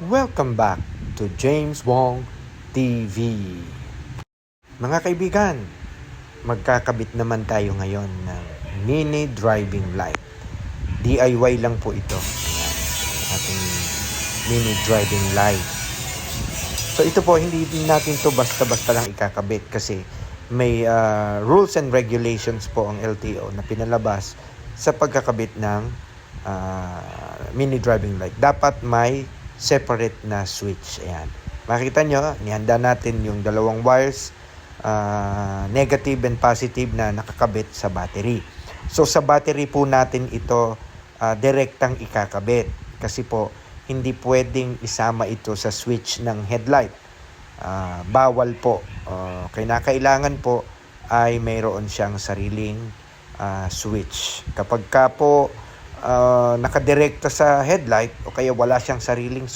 Welcome back to James Wong TV. Mga kaibigan, magkakabit naman tayo ngayon ng mini driving light. DIY lang po ito. Ayan, ating mini driving light. So ito po, hindi natin to basta-basta lang ikakabit kasi may rules and regulations po ang LTO na pinalabas sa pagkakabit ng mini driving light. Dapat may separate na switch. Ayan. Makita nyo, nihanda natin yung dalawang wires, negative and positive na nakakabit sa battery. So sa battery po natin ito direktang ikakabit kasi po hindi pwedeng isama ito sa switch ng headlight. Bawal po. Kailangan po ay mayroon siyang sariling switch. Kapag ka po nakadirekta sa headlight o kaya wala siyang sariling